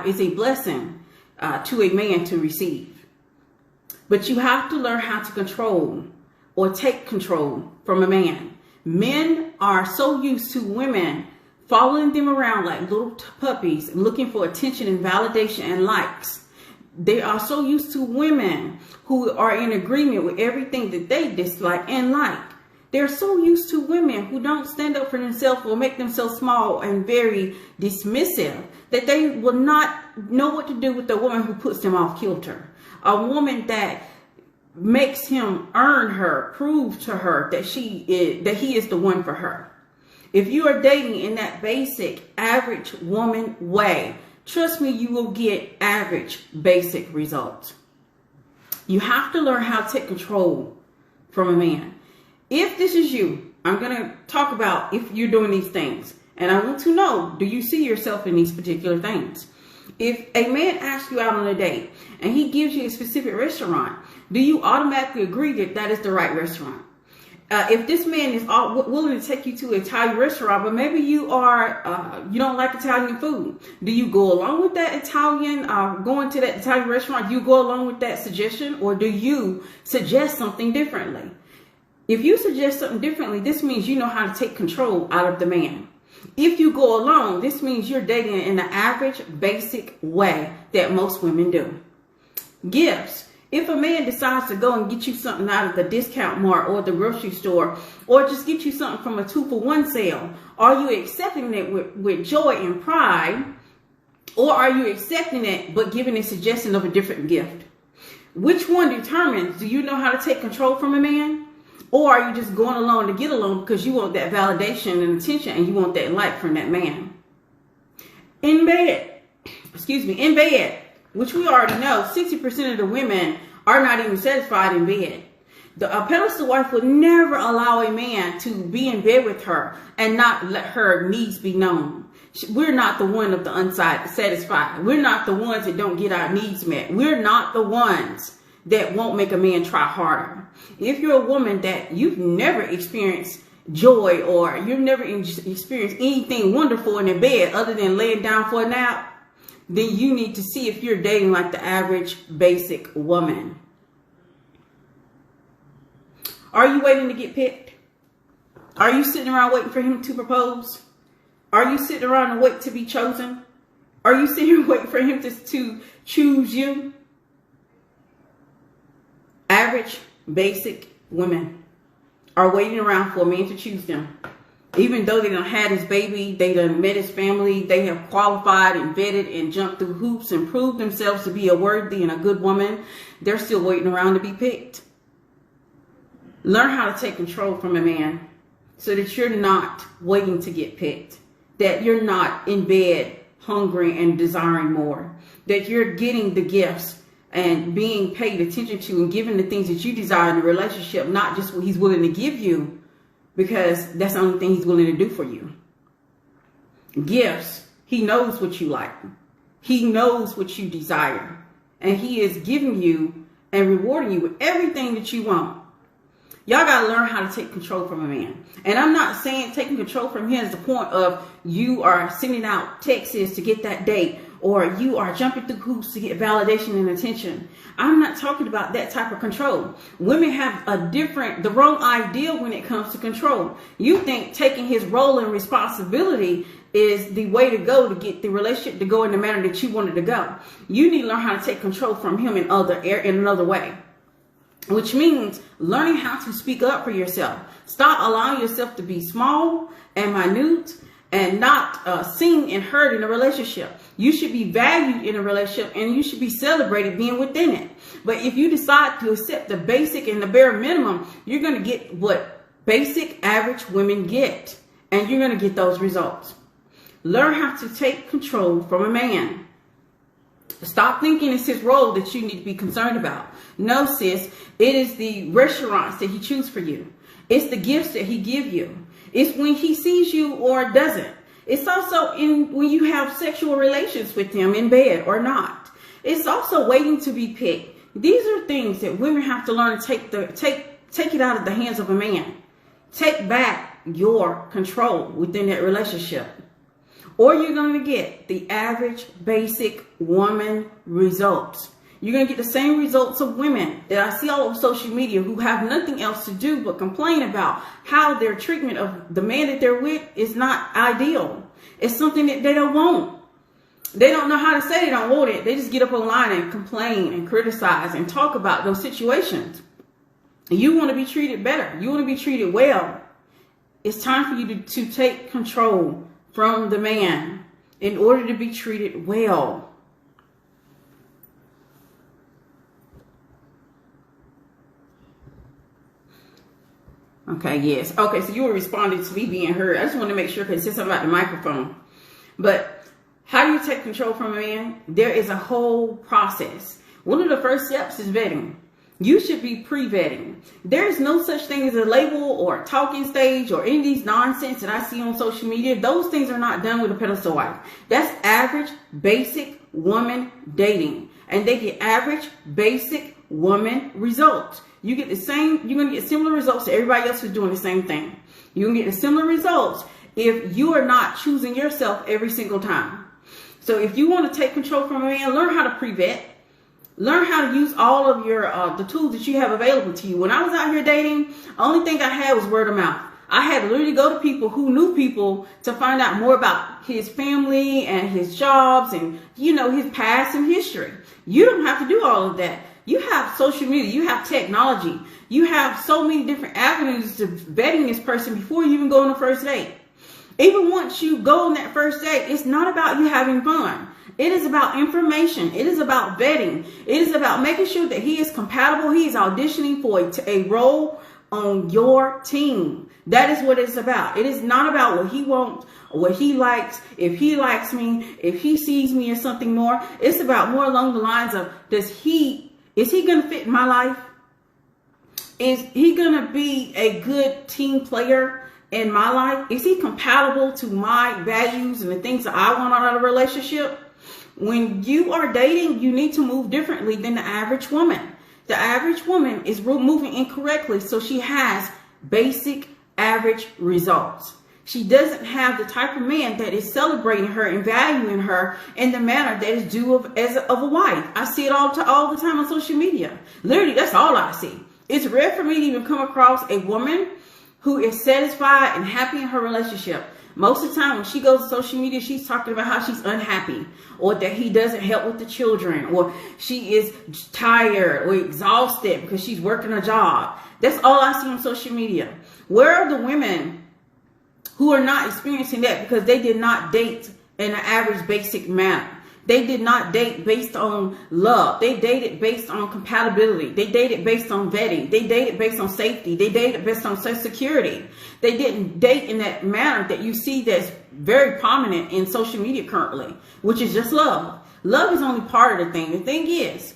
is a blessing to a man to receive. But you have to learn how to control or take control from a man. Men are so used to women following them around like little puppies, looking for attention and validation and likes. They are so used to women who are in agreement with everything that they dislike and like. They're so used to women who don't stand up for themselves or make themselves small and very dismissive that they will not know what to do with the woman who puts them off kilter. A woman that makes him earn her, prove to her that he is the one for her. If you are dating in that basic, average woman way, trust me, you will get average, basic results. You have to learn how to take control from a man. If this is you, I'm going to talk about if you're doing these things. And I want to know, do you see yourself in these particular things? If a man asks you out on a date and he gives you a specific restaurant, do you automatically agree that that is the right restaurant? If this man is willing to take you to an Italian restaurant, but maybe you don't like Italian food, do you go along with that going to that Italian restaurant? Do you go along with that suggestion, or do you suggest something differently? If you suggest something differently, this means you know how to take control out of the man. If you go along, this means you're dating in the average, basic way that most women do. Gifts. If a man decides to go and get you something out of the discount mart or the grocery store, or just get you something from a 2-for-1 sale, are you accepting it with joy and pride, or are you accepting it but giving a suggestion of a different gift? Which one determines, do you know how to take control from a man? Or are you just going along to get along because you want that validation and attention and you want that like from that man? In bed, which we already know, 60% of the women are not even satisfied in bed. A pedestal wife would never allow a man to be in bed with her and not let her needs be known. We're not the one of the unsatisfied. We're not the ones that don't get our needs met. We're not the ones that won't make a man try harder. If you're a woman that you've never experienced joy or you've never experienced anything wonderful in the bed other than laying down for a nap, then you need to see if you're dating like the average basic woman. Are you waiting to get picked? Are you sitting around waiting for him to propose? Are you sitting around and wait to be chosen? Are you sitting here waiting for him to choose you? Average basic women are waiting around for a man to choose them. Even though they done had his baby, they done met his family, they have qualified and vetted and jumped through hoops and proved themselves to be a worthy and a good woman, they're still waiting around to be picked. Learn how to take control from a man so that you're not waiting to get picked, that you're not in bed hungry and desiring more, that you're getting the gifts and being paid attention to and given the things that you desire in a relationship, not just what he's willing to give you, because that's the only thing he's willing to do for you. Gifts. He knows what you like. He knows what you desire. And he is giving you and rewarding you with everything that you want. Y'all got to learn how to take control from a man. And I'm not saying taking control from him is the point of you are sending out texts to get that date, or you are jumping through hoops to get validation and attention. I'm not talking about that type of control. Women have the wrong idea when it comes to control. You think taking his role and responsibility is the way to go to get the relationship to go in the manner that you want it to go. You need to learn how to take control from him in another way. Which means learning how to speak up for yourself. Stop allowing yourself to be small and minute and not seen and heard in a relationship. You should be valued in a relationship and you should be celebrated being within it. But if you decide to accept the basic and the bare minimum, you're going to get what basic average women get. And you're going to get those results. Learn how to take control from a man. Stop thinking it's his role that you need to be concerned about. No, sis, it is the restaurants that he chooses for you. It's the gifts that he gives you. It's when he sees you or doesn't. It's also when you have sexual relations with him in bed or not. It's also waiting to be picked. These are things that women have to learn to take it out of the hands of a man. Take back your control within that relationship. or you're going to get the average basic woman results. You're going to get the same results of women that I see all over social media who have nothing else to do but complain about how their treatment of the man that they're with is not ideal. It's something that they don't want. They don't know how to say they don't want it. They just get up online and complain and criticize and talk about those situations. You want to be treated better. You want to be treated well. It's time for you to take control from the man in order to be treated well. Okay, yes. Okay, so you were responding to me being heard. I just want to make sure, because it said something about the microphone. But how do you take control from a man? There is a whole process. One of the first steps is vetting. You should be pre-vetting. There is no such thing as a label or a talking stage or any of these nonsense that I see on social media. Those things are not done with a pedestal wife. That's average, basic woman dating. And they get average, basic woman results. You get the same, you're going to get similar results to everybody else who's doing the same thing. You're going to get the similar results if you are not choosing yourself every single time. So if you want to take control from a man, learn how to pre-vet. Learn how to use all of your the tools that you have available to you. When I was out here dating, the only thing I had was word of mouth. I had to literally go to people who knew people to find out more about his family and his jobs and, you know, his past and history. You don't have to do all of that. You have social media, you have technology, you have so many different avenues to vetting this person before you even go on the first date. Even once you go on that first date, it's not about you having fun. It is about information. It is about vetting. It is about making sure that he is compatible. He is auditioning for a role on your team. That is what it's about. It is not about what he wants, what he likes, if he likes me, if he sees me as something more. It's about more along the lines of, is he going to fit in my life? Is he going to be a good team player in my life? Is he compatible to my values and the things that I want out of a relationship? When you are dating, you need to move differently than the average woman. The average woman is moving incorrectly, so she has basic average results. She doesn't have the type of man that is celebrating her and valuing her in the manner that is due of a wife. I see it all the time on social media. Literally, that's all I see. It's rare for me to even come across a woman who is satisfied and happy in her relationship. Most of the time when she goes to social media, she's talking about how she's unhappy, or that he doesn't help with the children, or she is tired or exhausted because she's working a job. That's all I see on social media. Where are the women who are not experiencing that because they did not date in an average basic manner? They did not date based on love. They dated based on compatibility. They dated based on vetting. They dated based on safety. They dated based on security. They didn't date in that manner that you see that's very prominent in social media currently, which is just love. Love is only part of the thing. The thing is,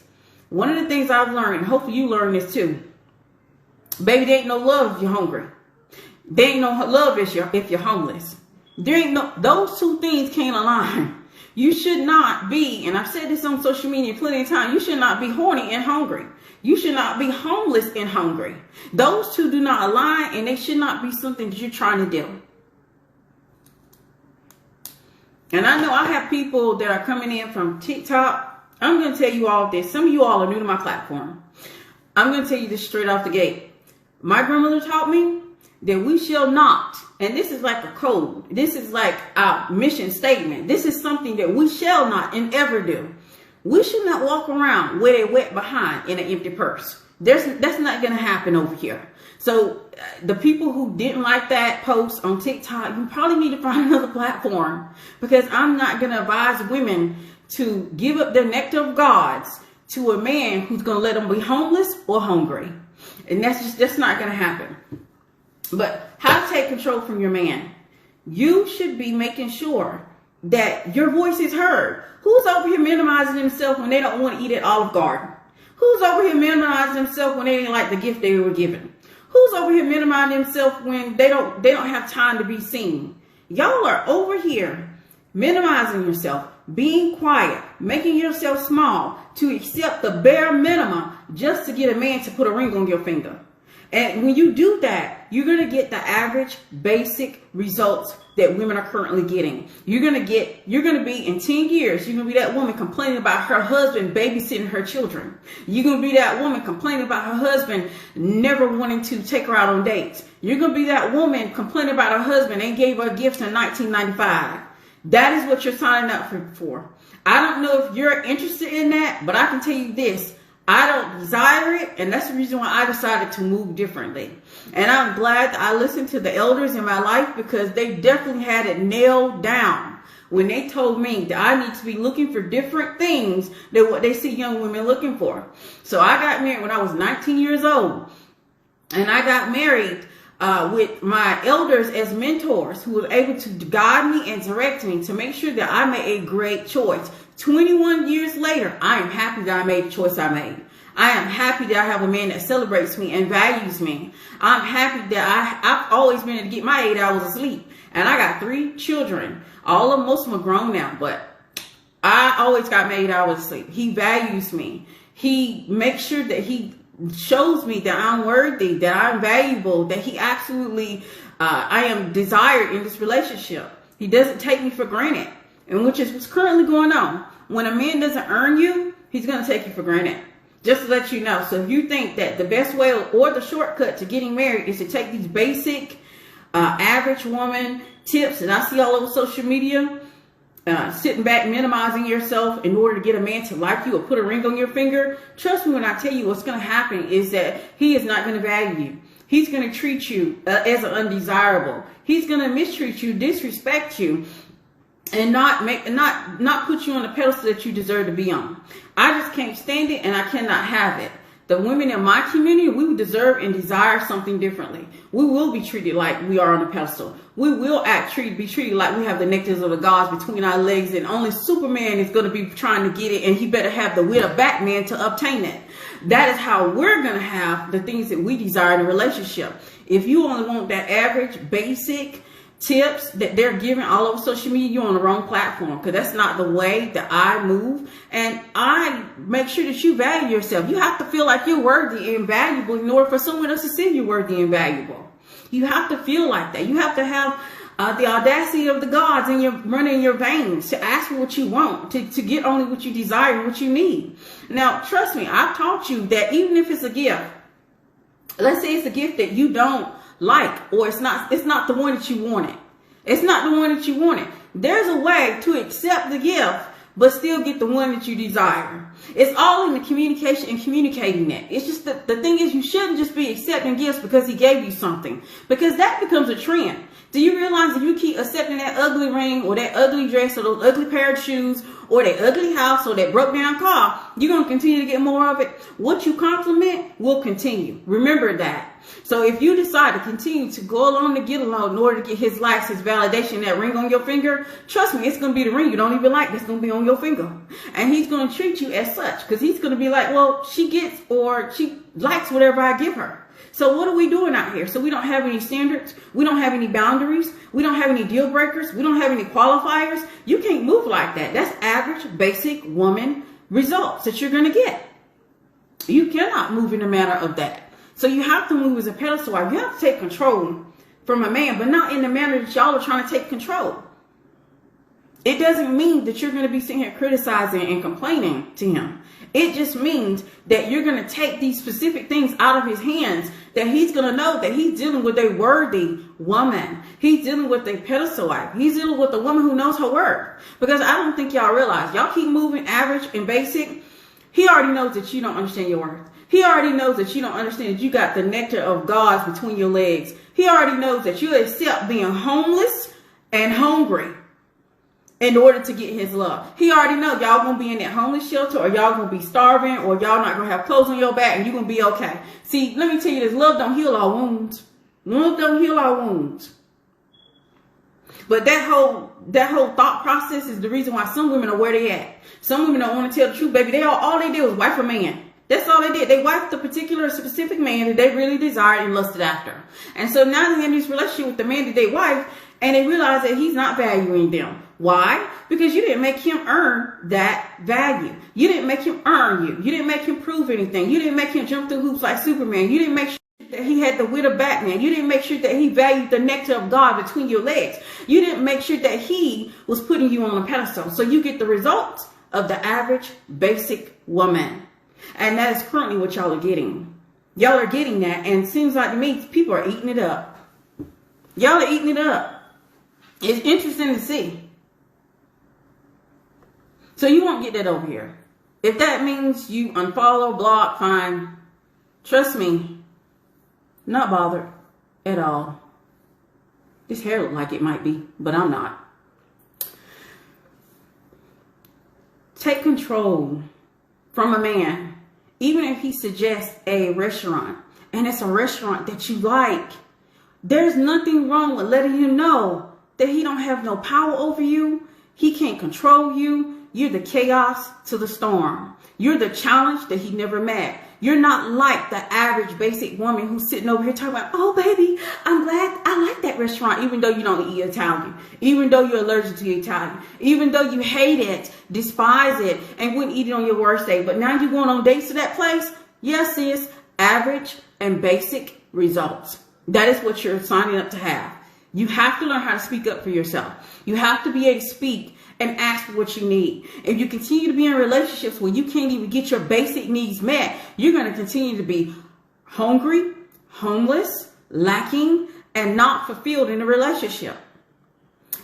one of the things I've learned, and hopefully you learn this too, baby, there ain't no love if you're hungry. There ain't no love if you're homeless. There ain't no, those two things can't align. You should not be, and I've said this on social media plenty of times, you should not be horny and hungry. You should not be homeless and hungry. Those two do not align, and they should not be something that you're trying to do. And I know I have people that are coming in from TikTok. I'm going to tell you all this. Some of you all are new to my platform. I'm going to tell you this straight off the gate. My grandmother taught me that we shall not, and this is like a code. This is like our mission statement. This is something that we shall not and ever do. We should not walk around with a wet behind in an empty purse. That's not going to happen over here. So the people who didn't like that post on TikTok, you probably need to find another platform, because I'm not going to advise women to give up their nectar of gods to a man who's going to let them be homeless or hungry. And that's not going to happen. But how to take control from your man? You should be making sure that your voice is heard. Who's over here minimizing themselves when they don't want to eat at Olive Garden? Who's over here minimizing themselves when they didn't like the gift they were given? Who's over here minimizing themselves when they don't have time to be seen? Y'all are over here minimizing yourself, being quiet, making yourself small to accept the bare minimum just to get a man to put a ring on your finger. And when you do that, you're going to get the average basic results that women are currently getting. You're going to be in 10 years, you're going to be that woman complaining about her husband babysitting her children. You're going to be that woman complaining about her husband never wanting to take her out on dates. You're going to be that woman complaining about her husband and gave her gifts in 1995. That is what you're signing up for. I don't know if you're interested in that, but I can tell you this. I don't desire it, and that's the reason why I decided to move differently. And I'm glad that I listened to the elders in my life, because they definitely had it nailed down when they told me that I need to be looking for different things than what they see young women looking for. So I got married when I was 19 years old, and I got married with my elders as mentors who were able to guide me and direct me to make sure that I made a great choice. 21 years later, I am happy that I made the choice I made. I am happy that I have a man that celebrates me and values me. I'm happy that I've always been able to get my 8 hours of sleep. And I got 3 children. Most of them are grown now, but I always got my 8 hours of sleep. He values me. He makes sure that he shows me that I'm worthy, that I'm valuable, that he absolutely, I am desired in this relationship. He doesn't take me for granted. And which is what's currently going on. When a man doesn't earn you, he's going to take you for granted. Just to let you know. So if you think that the best way or the shortcut to getting married is to take these basic, average woman tips that I see all over social media, sitting back, minimizing yourself in order to get a man to like you or put a ring on your finger, trust me when I tell you what's going to happen is that he is not going to value you. He's going to treat you as an undesirable. He's going to mistreat you, disrespect you, and not put you on the pedestal that you deserve to be on. I just can't stand it, and I cannot have it. The women in my community, we deserve and desire something differently. We will be treated like we are on a pedestal. We will be treated like we have the nectars of the gods between our legs, and only Superman is going to be trying to get it, and he better have the wit of Batman to obtain it. That is how we're going to have the things that we desire in a relationship. If you only want that average, basic tips that they're giving all over social media, you're on the wrong platform, because that's not the way that I move. And I make sure that you value yourself. You have to feel like you're worthy and valuable in order for someone else to see you're worthy and valuable. You have to feel like that. You have to have the audacity of the gods running in your veins to ask for what you want, to get only what you desire and what you need. Now, trust me, I've taught you that even if it's a gift, let's say it's a gift that you don't like, or it's not the one that you wanted. It's not the one that you wanted. There's a way to accept the gift, but still get the one that you desire. It's all in the communication and communicating that. It's just the thing is, you shouldn't just be accepting gifts because he gave you something, because that becomes a trend. Do you realize if you keep accepting that ugly ring or that ugly dress or those ugly pair of shoes or that ugly house or that broke down car, you're going to continue to get more of it? What you compliment will continue. Remember that. So if you decide to continue to go along to get along in order to get his likes, his validation, that ring on your finger, trust me, it's going to be the ring you don't even like that's going to be on your finger. And he's going to treat you as such, because he's going to be like, well, she gets or she likes whatever I give her. So what are we doing out here? So we don't have any standards. We don't have any boundaries. We don't have any deal breakers. We don't have any qualifiers. You can't move like that. That's average, basic woman results that you're going to get. You cannot move in a manner of that. So you have to move as a pedestal wife. You have to take control from a man, but not in the manner that y'all are trying to take control. It doesn't mean that you're going to be sitting here criticizing and complaining to him. It just means that you're going to take these specific things out of his hands, that he's going to know that he's dealing with a worthy woman. He's dealing with a pedestal wife. He's dealing with a woman who knows her worth. Because I don't think y'all realize, y'all keep moving average and basic. He already knows that you don't understand your worth. He already knows that you don't understand that you got the nectar of gods between your legs. He already knows that you accept being homeless and hungry in order to get his love. He already knows y'all gonna be in that homeless shelter, or y'all gonna be starving, or y'all not gonna have clothes on your back, and you're gonna be okay. See, let me tell you this, love don't heal our wounds. Love don't heal our wounds. But that whole thought process is the reason why some women are where they at. Some women don't want to tell the truth, baby. All they did was wife a man. That's all they did. They wifed the particular specific man that they really desired and lusted after. And so now they're in this relationship with the man that they wife, and they realize that he's not valuing them. Why? Because you didn't make him earn that value. You didn't make him earn you. You didn't make him prove anything. You didn't make him jump through hoops like Superman. You didn't make that he had the wit of Batman. You didn't make sure that he valued the nectar of God between your legs. You didn't make sure that he was putting you on a pedestal. So you get the results of the average basic woman. And that is currently what y'all are getting. Y'all are getting that. And it seems like to me, people are eating it up. Y'all are eating it up. It's interesting to see. So you won't get that over here. If that means you unfollow, block, fine. Trust me, not bothered at all. This hair look like it might be, but I'm not. Take control from a man, even if he suggests a restaurant, and it's a restaurant that you like. There's nothing wrong with letting him know that he don't have no power over you. He can't control you. You're the chaos to the storm. You're the challenge that he never met. You're not like the average basic woman who's sitting over here talking about, oh, baby, I'm glad I like that restaurant, even though you don't eat Italian, even though you're allergic to Italian, even though you hate it, despise it, and wouldn't eat it on your worst day. But now you're going on dates to that place? Yes, sis, average and basic results. That is what you're signing up to have. You have to learn how to speak up for yourself. You have to be able to speak and ask for what you need. If you continue to be in relationships where you can't even get your basic needs met, you're going to continue to be hungry, homeless, lacking, and not fulfilled in a relationship.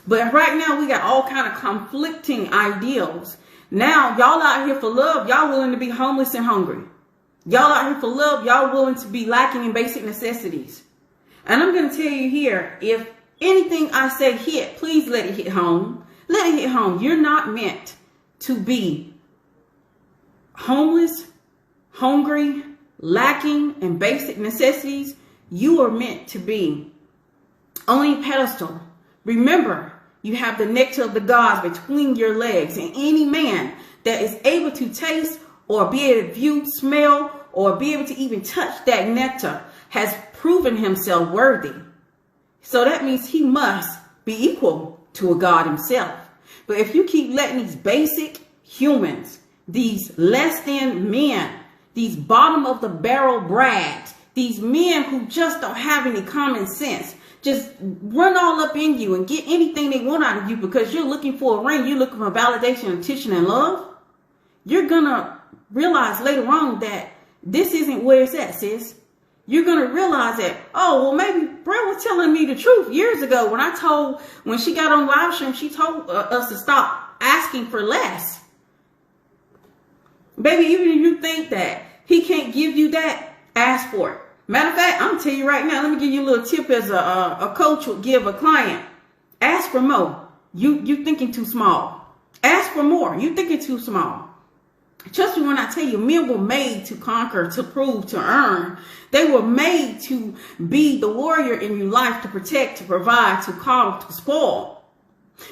But right now we got all kind of conflicting ideals. Now y'all out here for love, y'all willing to be homeless and hungry. Y'all out here for love, y'all willing to be lacking in basic necessities. And I'm going to tell you here, if anything I say hit, please let it hit home. Let it hit home. You're not meant to be homeless, hungry, lacking in basic necessities. You are meant to be on a pedestal. Remember, you have the nectar of the gods between your legs, and any man that is able to taste or be able to view, smell, or be able to even touch that nectar has proven himself worthy. So that means he must be equal to a God himself. But if you keep letting these basic humans, these less than men, these bottom of the barrel brags, these men who just don't have any common sense, just run all up in you and get anything they want out of you because you're looking for a ring, you're looking for validation, attention, and love, you're going to realize later on that this isn't where it's at, sis. You're going to realize that, oh, well, maybe Brett was telling me the truth years ago when she got on live stream, she told us to stop asking for less. Baby, even if you think that he can't give you that, ask for it. Matter of fact, I'm going to tell you right now, let me give you a little tip as a coach would give a client. Ask for more. You thinking too small. Ask for more. You thinking too small. Trust me when I tell you, men were made to conquer, to prove, to earn. They were made to be the warrior in your life, to protect, to provide, to coddle, to spoil.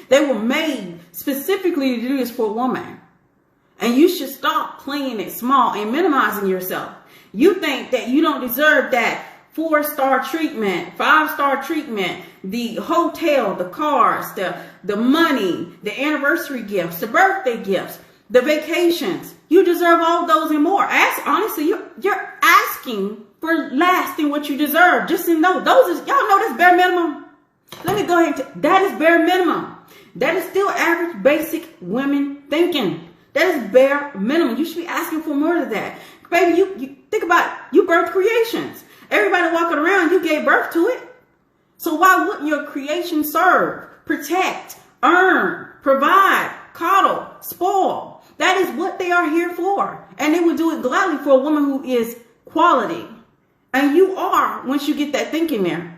They were made specifically to do this for a woman. And you should stop playing it small and minimizing yourself. You think that you don't deserve that 4-star treatment, 5-star treatment, the hotel, the cars, the money, the anniversary gifts, the birthday gifts, the vacations. You deserve all those and more. Honestly, you're asking for less than what you deserve. Just to know, y'all know that's bare minimum. Let me go ahead and that is bare minimum. That is still average, basic women thinking. That is bare minimum. You should be asking for more than that. Baby, you think about you birth creations. Everybody walking around, you gave birth to it. So why wouldn't your creation serve, protect, earn, provide, coddle, spoil? That is what they are here for. And they would do it gladly for a woman who is quality. And you are, once you get that thinking there.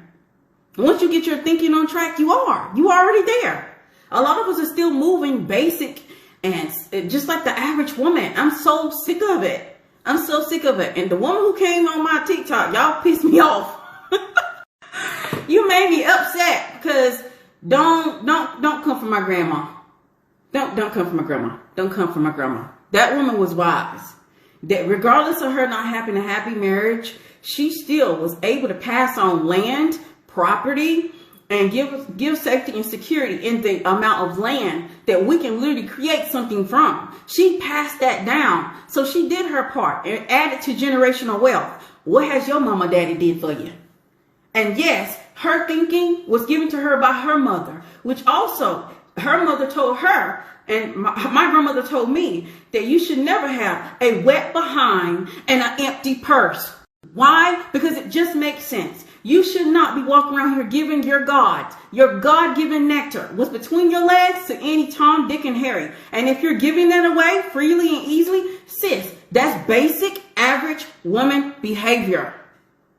Once you get your thinking on track, you are. You are already there. A lot of us are still moving basic and just like the average woman. I'm so sick of it. I'm so sick of it. And the woman who came on my TikTok, y'all pissed me off. You made me upset because don't come for my grandma. Don't come for my grandma. Don't come for my grandma. That woman was wise. That regardless of her not having a happy marriage, she still was able to pass on land, property, and give safety and security in the amount of land that we can literally create something from. She passed that down. So she did her part and added to generational wealth. What has your mama daddy did for you? And yes, her thinking was given to her by her mother, which also her mother told her, and my grandmother told me, that you should never have a wet behind and an empty purse. Why? Because it just makes sense. You should not be walking around here giving your God-given nectar, what's between your legs, to any Tom, Dick, and Harry. And if you're giving that away freely and easily, sis, that's basic, average woman behavior.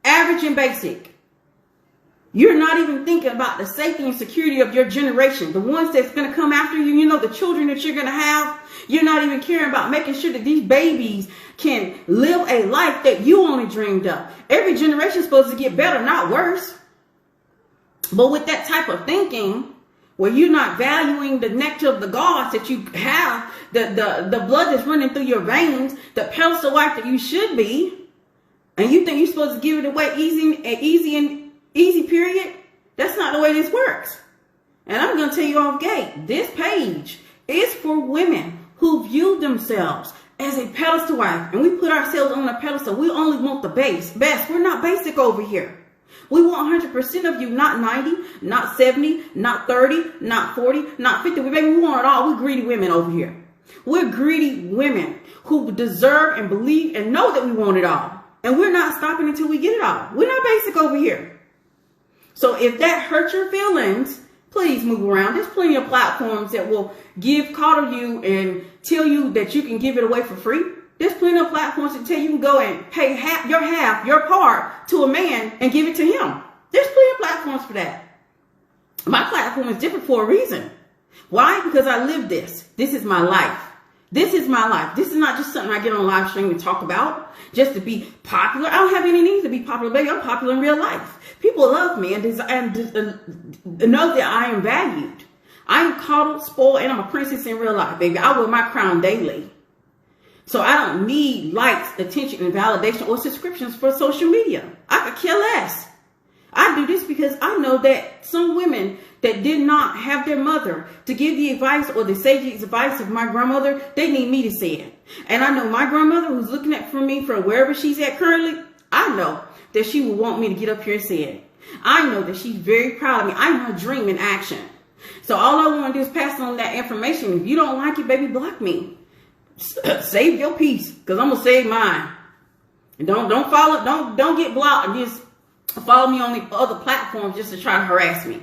Average and basic. You're not even thinking about the safety and security of your generation, the ones that's going to come after you, you know, the children that you're going to have. You're not even caring about making sure that these babies can live a life that you only dreamed of. Every generation is supposed to get better, not worse. But with that type of thinking, where you're not valuing the nectar of the gods that you have, the blood that's running through your veins, the pedestal wife that you should be, and you think you're supposed to give it away easy period, that's not the way this works. And I'm going to tell you off gate, this page is for women who view themselves as a pedestal wife, and we put ourselves on a pedestal. We only want the best. We're not basic over here. We want 100% of you, not 90, not 70, not 30, not 40, not 50. We want it all. We're greedy women over here. We're greedy women who deserve and believe and know that we want it all. And we're not stopping until we get it all. We're not basic over here. So if that hurts your feelings, please move around. There's plenty of platforms that will coddle you and tell you that you can give it away for free. There's plenty of platforms that tell you can go and pay your part to a man and give it to him. There's plenty of platforms for that. My platform is different for a reason. Why? Because I live this. This is my life. This is my life. This is not just something I get on live stream and talk about just to be popular. I don't have any need to be popular, baby. I'm popular in real life. People love me and know that I am valued. I am coddled, spoiled, and I'm a princess in real life, baby. I wear my crown daily. So I don't need likes, attention, and validation or subscriptions for social media. I could care less. I do this because I know that some women that did not have their mother to give the advice or the sage advice of my grandmother, they need me to say it. And I know my grandmother, who's looking at for me from wherever she's at currently, I know that she will want me to get up here and say it. I know that she's very proud of me. I'm her dream in action. So all I want to do is pass on that information. If you don't like it, baby, block me. Save your peace, because I'm gonna save mine. And don't follow, don't get blocked and just follow me on the other platforms just to try to harass me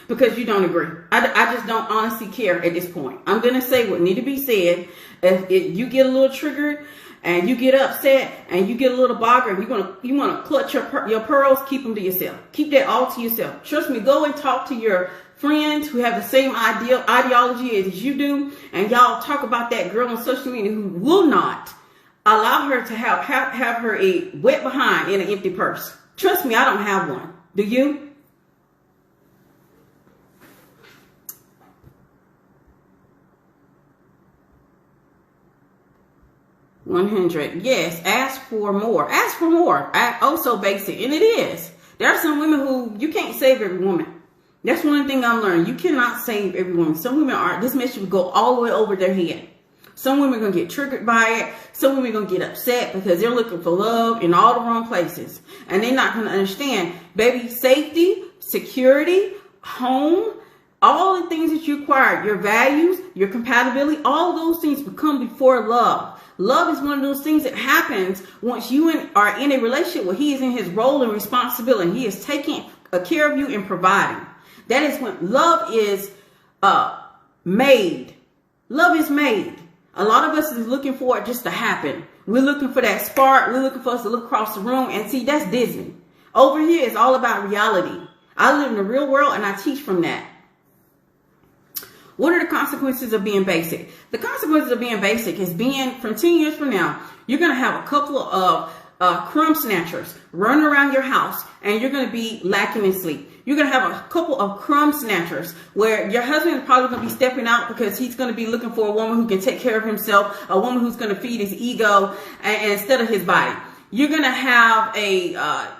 because you don't agree. I just don't honestly care at this point. I'm gonna say what need to be said. If you get a little triggered and you get upset and you get a little bogger and you want to clutch your pearls, keep them to yourself. Keep that all to yourself. Trust me. Go and talk to your friends who have the same ideology as you do, and y'all talk about that girl on social media who will not allow her to have her a wet behind in an empty purse. Trust me, I don't have one. Do you? $100. Yes, ask for more. Ask for more. Also basic, and it is. There are some women who you can't save every woman. That's one thing I've learned. You cannot save every woman. Some women this message will go all the way over their head. Some women are going to get triggered by it. Some women are going to get upset because they're looking for love in all the wrong places. And they're not going to understand, baby, safety, security, home, all the things that you acquire, your values, your compatibility, all those things become before love. Love is one of those things that happens once you are in a relationship where he is in his role and responsibility. He is taking care of you and providing. That is when love is made. Love is made. A lot of us is looking for it just to happen. We're looking for that spark. We're looking for us to look across the room and see that's Disney. Over here, it's all about reality. I live in the real world and I teach from that. What are the consequences of being basic? The consequences of being basic is from 10 years from now, you're going to have a couple of crumb snatchers running around your house and you're going to be lacking in sleep. You're going to have a couple of crumb snatchers where your husband is probably going to be stepping out because he's going to be looking for a woman who can take care of himself, a woman who's going to feed his ego instead of his body. You're going to have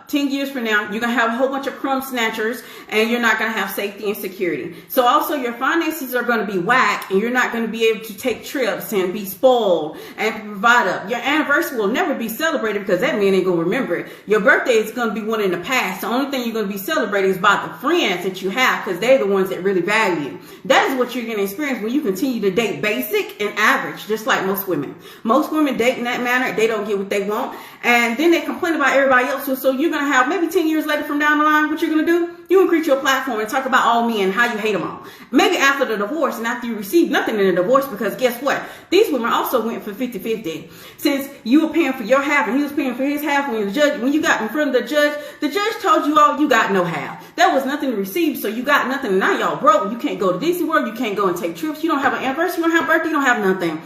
10 years from now, you're going to have a whole bunch of crumb snatchers and you're not going to have safety and security. So also your finances are going to be whack and you're not going to be able to take trips and be spoiled and provide up. Your anniversary will never be celebrated because that man ain't going to remember it. Your birthday is going to be one in the past. The only thing you're going to be celebrating is about the friends that you have because they're the ones that really value you. That is what you're going to experience when you continue to date basic and average, just like most women. Most women date in that manner. They don't get what they want. And then they complain about everybody else. So you're going to have maybe 10 years later from down the line, what you're going to do? You can create your platform and talk about all men, how you hate them all. Maybe after the divorce and after you receive nothing in the divorce, because guess what? These women also went for 50-50. Since you were paying for your half and he was paying for his half, when you got in front of the judge told you all you got no half. There was nothing to receive, so you got nothing. And now y'all broke. You can't go to Disney World. You can't go and take trips. You don't have an anniversary. You don't have a birthday. You don't have nothing.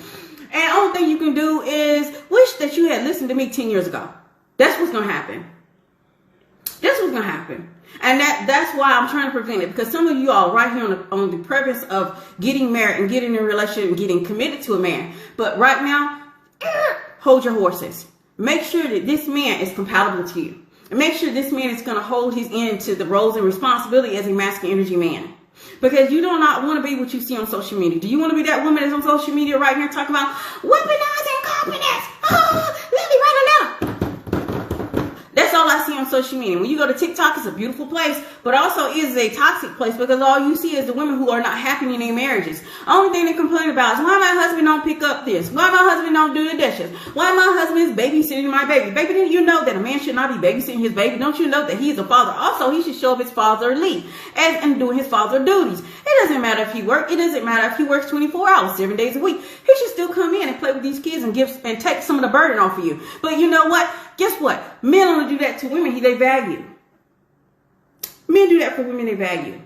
And the only thing you can do is wish that you had listened to me 10 years ago. That's what's going to happen. That's what's going to happen. And that's why I'm trying to prevent it. Because some of you all right here on the premise of getting married and getting in a relationship and getting committed to a man. But right now, hold your horses. Make sure that this man is compatible to you. And make sure this man is going to hold his end to the roles and responsibility as a masculine energy man. Because you do not want to be what you see on social media. Do you want to be that woman that's on social media right now talking about weaponizing confidence? Oh, let me write a letter. That's all I see on social media. When you go to TikTok, it's a beautiful place, but also is a toxic place because all you see is the women who are not happy in their marriages. Only thing they complain about is why my husband don't pick up this, why my husband don't do the dishes, why my husband is babysitting my baby. Baby, didn't you know that a man should not be babysitting his baby? Don't you know that he is a father? Also, he should show up his fatherly and doing his father duties. It doesn't matter if he works. It doesn't matter if he works 24 hours, 7 days a week. He should still come in and play with these kids and take some of the burden off of you. But you know what? Guess what? Men only do that to women they value. Men do that for women they value.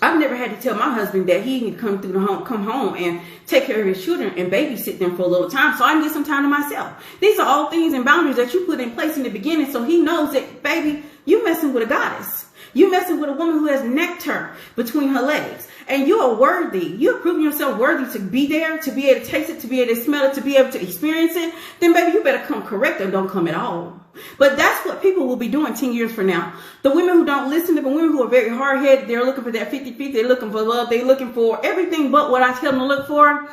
I've never had to tell my husband that he need to come home and take care of his children and babysit them for a little time so I can get some time to myself. These are all things and boundaries that you put in place in the beginning so he knows that, baby, you messing with a goddess. You messing with a woman who has nectar between her legs. And you are worthy. You're proving yourself worthy to be there, to be able to taste it, to be able to smell it, to be able to experience it. Then, baby, you better come correct or don't come at all. But that's what people will be doing 10 years from now. The women who don't listen, the women who are very hard-headed, they're looking for that 50-50. They're looking for love. They're looking for everything but what I tell them to look for.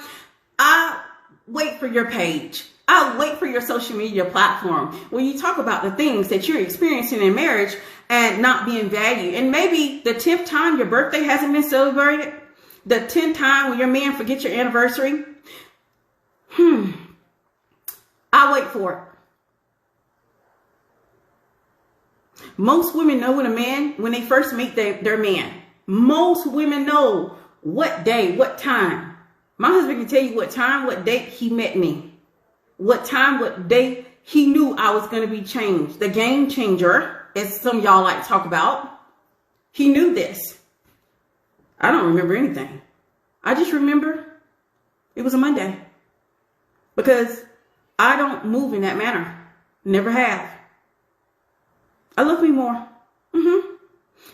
I wait for your page. I'll wait for your social media platform when you talk about the things that you're experiencing in marriage and not being valued. And maybe the 10th time your birthday hasn't been celebrated, the 10th time when your man forgets your anniversary. I'll wait for it. Most women know when they first meet their man. Most women know what day, what time. My husband can tell you what time, what date he met me. What time, what day he knew I was going to be changed. The game changer, as some of y'all like to talk about. He knew this. I don't remember anything. I just remember it was a Monday. Because I don't move in that manner. Never have. I love me more.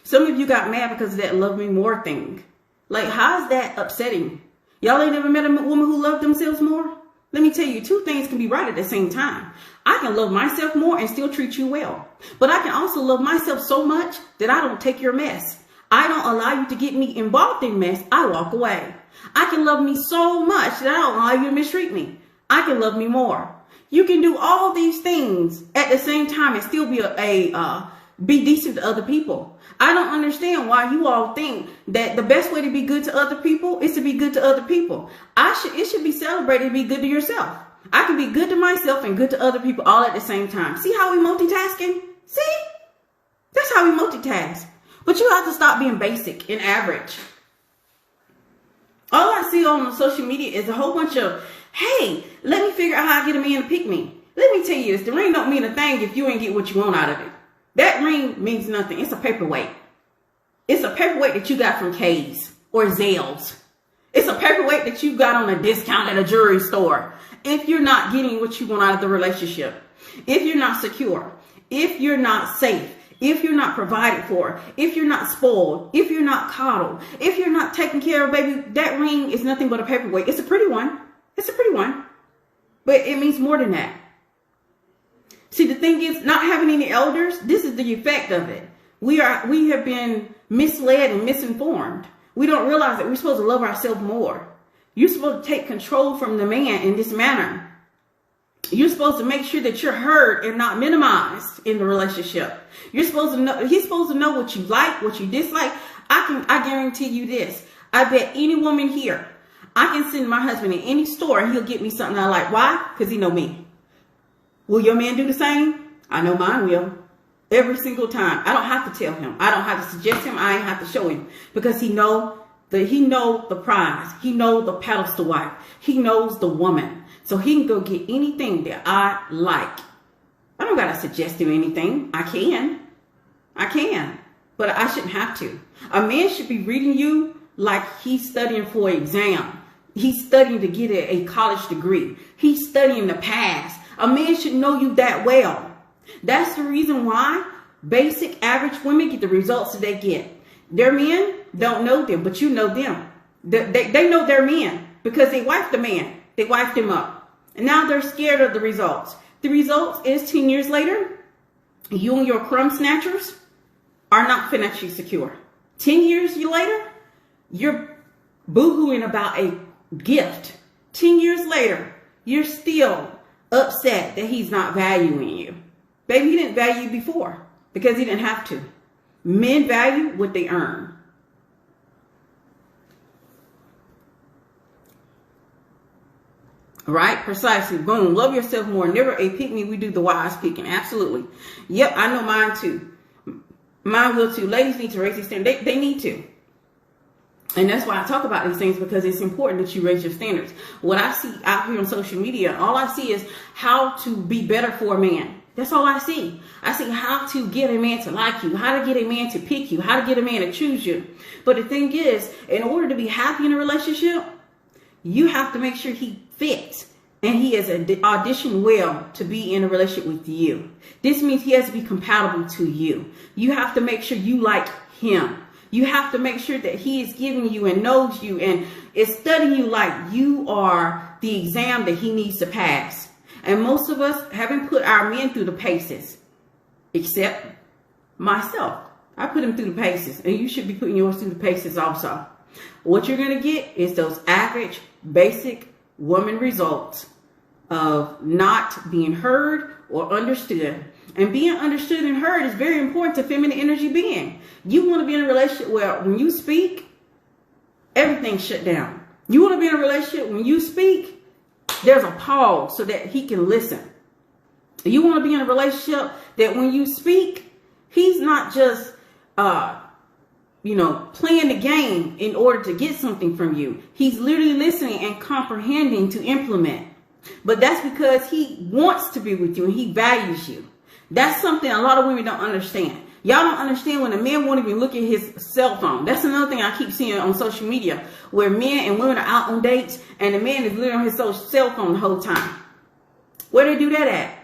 Some of you got mad because of that love me more thing. Like, how's that upsetting? Y'all ain't never met a woman who loved themselves more? Let me tell you, two things can be right at the same time. I can love myself more and still treat you well. But I can also love myself so much that I don't take your mess. I don't allow you to get me involved in mess. I walk away. I can love me so much that I don't allow you to mistreat me. I can love me more. You can do all these things at the same time and still be decent to other people. I don't understand why you all think that the best way to be good to other people is to be good to other people. It should be celebrated to be good to yourself. I can be good to myself and good to other people all at the same time. See how we multitasking? See? That's how we multitask. But you have to stop being basic and average. All I see on social media is a whole bunch of, hey, let me figure out how I get a man to pick me. Let me tell you this. The ring don't mean a thing if you ain't get what you want out of it. That ring means nothing. It's a paperweight. It's a paperweight that you got from K's or Zales. It's a paperweight that you got on a discount at a jewelry store. If you're not getting what you want out of the relationship, if you're not secure, if you're not safe, if you're not provided for, if you're not spoiled, if you're not coddled, if you're not taken care of, baby, that ring is nothing but a paperweight. It's a pretty one. It's a pretty one. But it means more than that. See, the thing thing is, not having any elders, this is the effect of it. We have been misled and misinformed. We don't realize that we're supposed to love ourselves more. You're supposed to take control from the man in this manner. You're supposed to make sure that you're heard and not minimized in the relationship. You're supposed to know, he's supposed to know what you like, what you dislike. I guarantee you this. I bet any woman here, I can send my husband in any store and he'll get me something I like. Why? Because he know me. Will your man do the same? I know mine will. Every single time. I don't have to tell him. I don't have to suggest him. I ain't have to show him, because he know the prize. He know the pedestal wife. He knows the woman. So he can go get anything that I like. I don't got to suggest him anything. I can, but I shouldn't have to. A man should be reading you like he's studying for an exam. He's studying to get a college degree. He's studying to pass. A man should know you that well. That's the reason why basic average women get the results that they get. Their men don't know them, but you know them. They know their men because they wifed the man. They wifed him up. And now they're scared of the results. The results is 10 years later, you and your crumb snatchers are not financially secure. 10 years later, you're boo-hooing about a gift. 10 years later, you're still upset that he's not valuing you. Baby, he didn't value you before because he didn't have to. Men value what they earn. Right? Precisely. Boom. Love yourself more. Never a pick me. We do the wise picking. Absolutely. Yep. I know mine too. Mine will too. Ladies need to raise their standards. They need to. And that's why I talk about these things, because it's important that you raise your standards. What I see out here on social media, all I see is how to be better for a man. That's all I see. I see how to get a man to like you, how to get a man to pick you, how to get a man to choose you. But the thing is, in order to be happy in a relationship, you have to make sure he fits and he has auditioned well to be in a relationship with you. This means he has to be compatible to you. You have to make sure you like him. You have to make sure that he is giving you and knows you and is studying you like you are the exam that he needs to pass. And most of us haven't put our men through the paces, except myself. I put him through the paces, and you should be putting yours through the paces also. What you're going to get is those average, basic woman results of not being heard or understood. And being understood and heard is very important to feminine energy being. You want to be in a relationship where when you speak, everything's shut down. You want to be in a relationship when you speak, there's a pause so that he can listen. You want to be in a relationship that when you speak, he's not just, playing the game in order to get something from you. He's literally listening and comprehending to implement. But that's because he wants to be with you and he values you. That's something a lot of women don't understand. Y'all don't understand when a man won't even look at his cell phone. That's another thing I keep seeing on social media, where men and women are out on dates and the man is literally on his cell phone the whole time. Where do they do that at?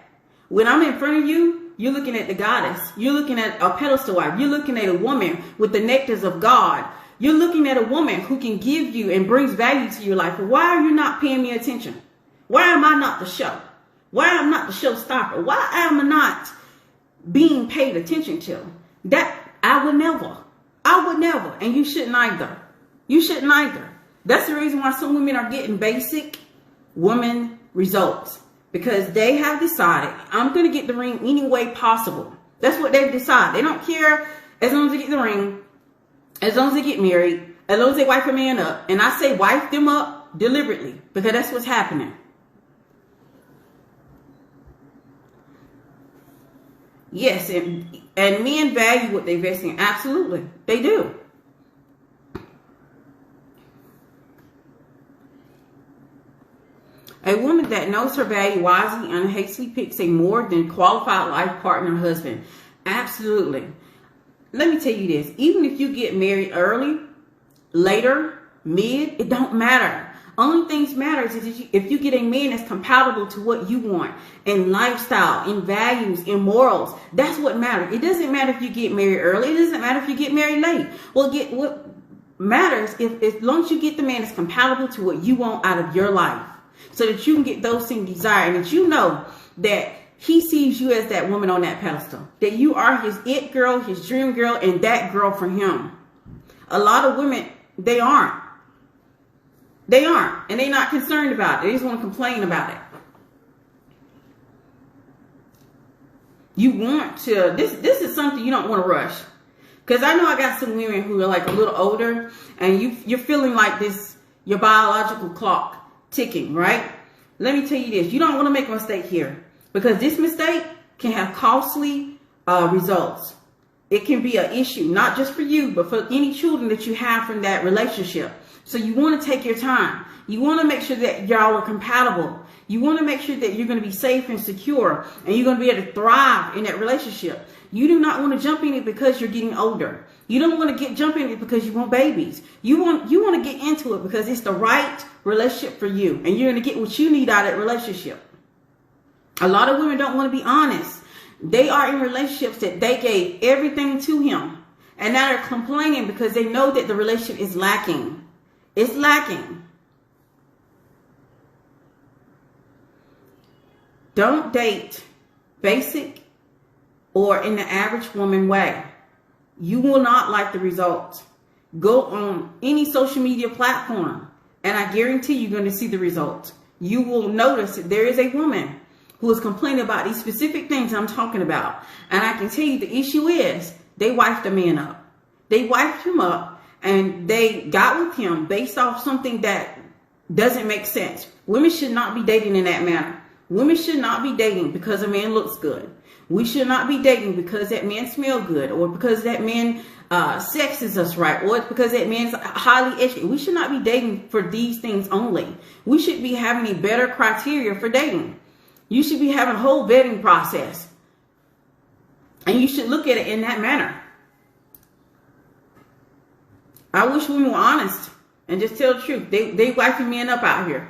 When I'm in front of you, you're looking at the goddess. You're looking at a pedestal wife. You're looking at a woman with the nectars of God. You're looking at a woman who can give you and brings value to your life. Why are you not paying me attention? Why am I not the show? Why am I not the showstopper? Why am I not being paid attention to? That I would never. And you shouldn't either. That's the reason why some women are getting basic woman results, because they have decided, I'm going to get the ring any way possible. That's what they've decided. They don't care as long as they get the ring, as long as they get married, as long as they wife a man up. And I say wife them up deliberately, because that's what's happening. Yes, and men value what they invest in. Absolutely, they do. A woman that knows her value wisely and hastily picks a more than qualified life partner husband. Absolutely. Let me tell you this. Even if you get married early, later, mid, it don't matter. Only things matters is if you get a man that's compatible to what you want in lifestyle, in values, in morals. That's what matters. It doesn't matter if you get married early. It doesn't matter if you get married late. What matters if as long as you get the man that's compatible to what you want out of your life, so that you can get those things desired, and that you know that he sees you as that woman on that pedestal, that you are his it girl, his dream girl, and that girl for him. A lot of women, they aren't. They aren't. And they're not concerned about it. They just want to complain about it. You want to, this is something you don't want to rush. Because I know I got some women who are like a little older, and you're feeling like this, your biological clock ticking, right? Let me tell you this. You don't want to make a mistake here, because this mistake can have costly results. It can be an issue, not just for you, but for any children that you have from that relationship. So you want to take your time. You want to make sure that y'all are compatible. You want to make sure that you're going to be safe and secure, and you're going to be able to thrive in that relationship. You do not want to jump in it because you're getting older. You don't want to jump in it because you want babies. You want to get into it because it's the right relationship for you, and you're going to get what you need out of that relationship. A lot of women don't want to be honest. They are in relationships that they gave everything to him, and now they're complaining because they know that the relationship is lacking. It's lacking. Don't date basic or in the average woman way. You will not like the results. Go on any social media platform, and I guarantee you're going to see the results. You will notice that there is a woman who is complaining about these specific things I'm talking about. And I can tell you the issue is they wifed the man up. They wifed him up, and they got with him based off something that doesn't make sense. Women should not be dating in that manner. Women should not be dating because a man looks good. We should not be dating because that man smells good, or because that man sexes us right, or it's because that man's highly educated. We should not be dating for these things only. We should be having a better criteria for dating. You should be having a whole vetting process, and you should look at it in that manner. I wish women were honest and just tell the truth. They wiping men up out here.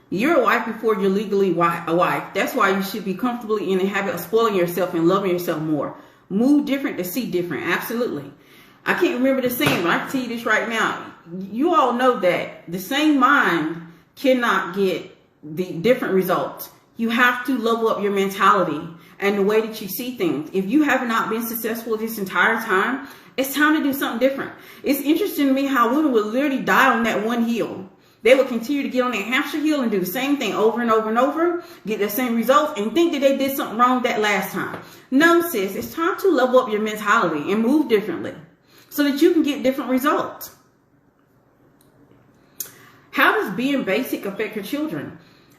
You're a wife before you're legally a wife. That's why you should be comfortably in the habit of spoiling yourself and loving yourself more. Move different to see different. Absolutely. I can't remember the saying, but I can tell you this right now. You all know that the same mind cannot get the different results. You have to level up your mentality and the way that you see things. If you have not been successful this entire time, it's time to do something different. It's interesting to me how women will literally die on that one heel. They will continue to get on their hamster heel and do the same thing over and over and over, get the same results, and think that they did something wrong that last time. No, sis, it's time to level up your mentality and move differently so that you can get different results. How does being basic affect your children?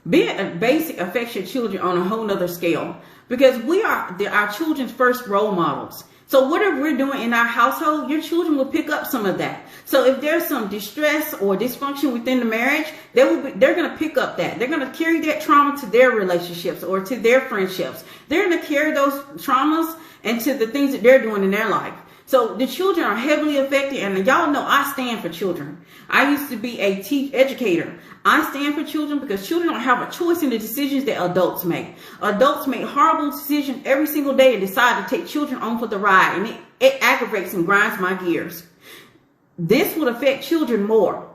Being basic affects your children on a whole nother scale, because we are our children's first role models. So whatever we're doing in our household, your children will pick up some of that. So if there's some distress or dysfunction within the marriage, they're going to pick up that. They're going to carry that trauma to their relationships or to their friendships. They're going to carry those traumas into the things that they're doing in their life. So the children are heavily affected, and y'all know I stand for children. I used to be a educator. I stand for children because children don't have a choice in the decisions that adults make. Adults make horrible decisions every single day and decide to take children on for the ride, and it aggravates and grinds my gears. This would affect children more.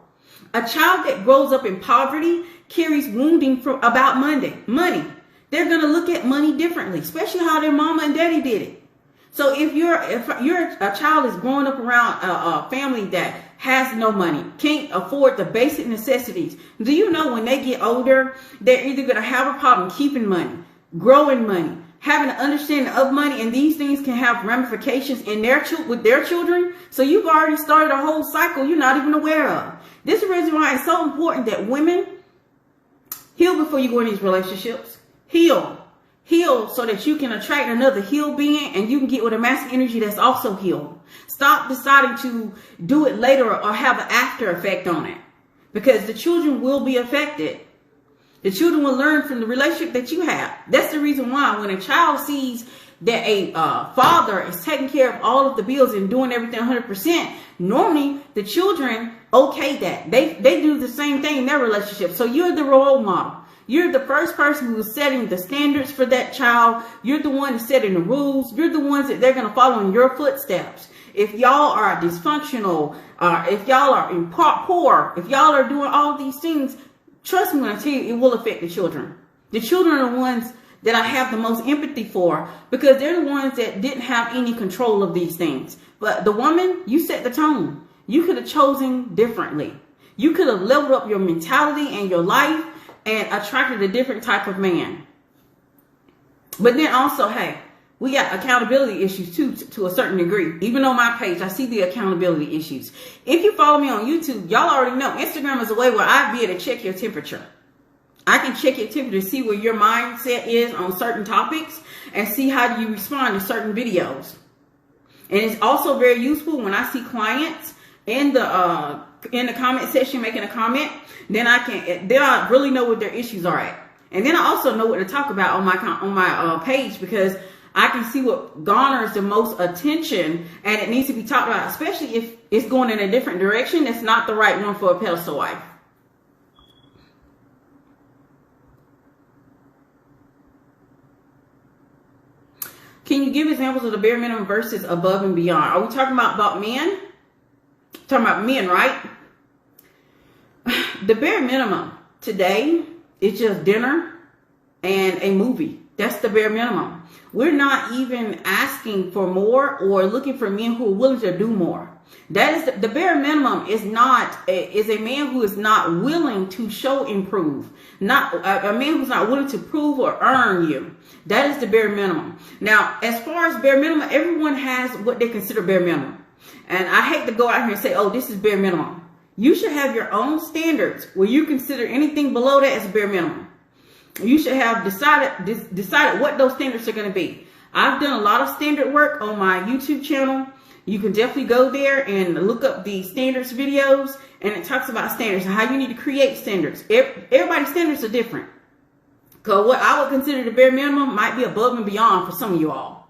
A child that grows up in poverty carries wounding about money. They're going to look at money differently, especially how their mama and daddy did it. So if a child is growing up around a family that has no money, can't afford the basic necessities, do you know when they get older, they're either going to have a problem keeping money, growing money, having an understanding of money, and these things can have ramifications in with their children. So you've already started a whole cycle you're not even aware of. This is the reason why it's so important that women heal before you go in these relationships. Heal so that you can attract another healed being, and you can get with a masculine energy that's also healed. Stop deciding to do it later or have an after effect on it, because the children will be affected. The children will learn from the relationship that you have. That's the reason why when a child sees that a father is taking care of all of the bills and doing everything 100%, normally the children okay that. They do the same thing in their relationship. So you're the role model. You're the first person who's setting the standards for that child. You're the one that's setting the rules. You're the ones that they're going to follow in your footsteps. if y'all are dysfunctional, if y'all are poor, if y'all are doing all these things, trust me when I tell you, it will affect the children. The children are the ones that I have the most empathy for, because they're the ones that didn't have any control of these things. But the woman, you set the tone. You could have chosen differently. You could have leveled up your mentality and your life and attracted a different type of man. But then also, hey, we got accountability issues too, to a certain degree. Even on my page, I see the accountability issues. If you follow me on YouTube, y'all already know Instagram is a way where I be able to check your temperature. I can check your temperature to see where your mindset is on certain topics and see how do you respond to certain videos. And it's also very useful when I see clients in the comment section making a comment. Then I really know what their issues are at. And then I also know what to talk about on my page, because I can see what garners the most attention and it needs to be talked about, especially if it's going in a different direction. It's not the right one for a pedestal wife. Can you give examples of the bare minimum versus above and beyond? Are we talking about men? Talking about men, right? The bare minimum today is just dinner and a movie. That's the bare minimum. We're not even asking for more or looking for men who are willing to do more. That is the bare minimum is a man who is not willing to show improve. Not a man who's not willing to prove or earn you. That is the bare minimum. Now, as far as bare minimum, everyone has what they consider bare minimum. And I hate to go out here and say, oh, this is bare minimum. You should have your own standards where you consider anything below that as bare minimum. You should have decided what those standards are going to be. I've done a lot of standard work on my YouTube channel. You can definitely go there and look up the standards videos, and it talks about standards and how you need to create standards. Everybody's standards are different. Because what I would consider the bare minimum might be above and beyond for some of you all.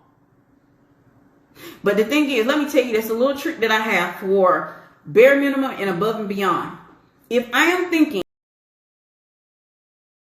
But the thing is, let me tell you, that's a little trick that I have for bare minimum and above and beyond. If I am thinking